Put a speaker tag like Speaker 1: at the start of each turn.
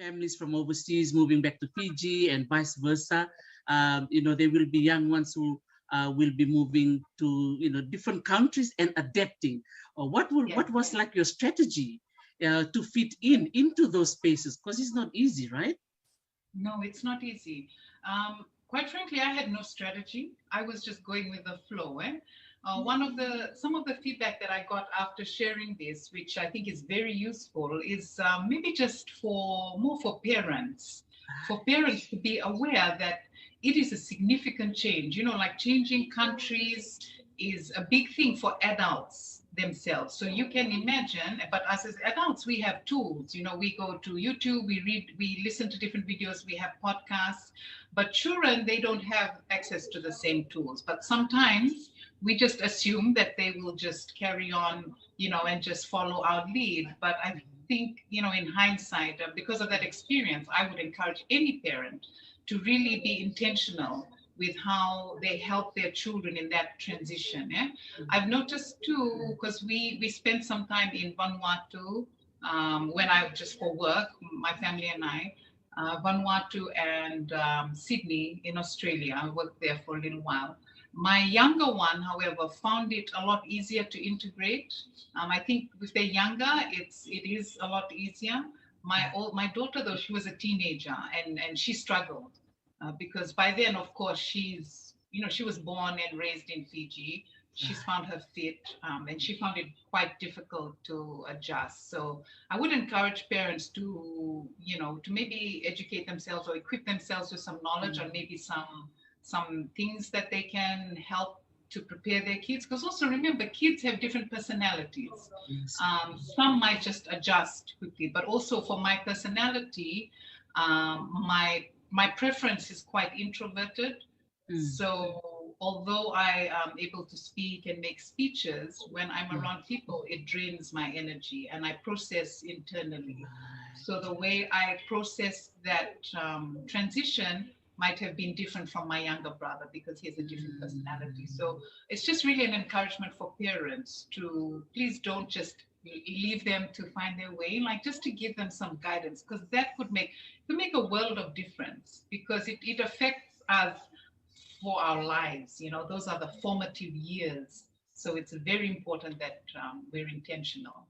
Speaker 1: families from overseas moving back to Fiji and vice versa. There will be young ones who will be moving to different countries and adapting. What was like your strategy to fit into those spaces? Because it's not easy, right?
Speaker 2: No, it's not easy. Quite frankly, I had no strategy. I was just going with the flow. Some of the feedback that I got after sharing this, which I think is very useful, is maybe just more for parents to be aware that it is a significant change. Like changing countries is a big thing for adults themselves. So you can imagine, but us as adults, we have tools. We go to YouTube, we read, we listen to different videos, we have podcasts. But children, they don't have access to the same tools. But sometimes we just assume that they will just carry on, and just follow our lead. But I think, in hindsight, because of that experience, I would encourage any parent to really be intentional with how they help their children in that transition. I've noticed too, because we spent some time in Vanuatu when I just for work, my family and I, Vanuatu and Sydney in Australia. I worked there for a little while. My younger one, however, found it a lot easier to integrate. I think if they're younger, it is a lot easier. My daughter, though, she was a teenager and she struggled because by then, of course, she was born and raised in Fiji. She's found her fit, and she found it quite difficult to adjust. So I would encourage parents to maybe educate themselves or equip themselves with some knowledge or maybe some things that they can help to prepare their kids. Because also remember, kids have different personalities. Some might just adjust quickly, but also for my personality, my preference is quite introverted. So although I am able to speak and make speeches, when I'm around people, it drains my energy and I process internally. So the way I process that transition might have been different from my younger brother because he has a different personality. So it's just really an encouragement for parents to please don't just leave them to find their way, like just to give them some guidance, because that could make a world of difference, because it affects us for our lives. Those are the formative years. So it's very important that we're intentional.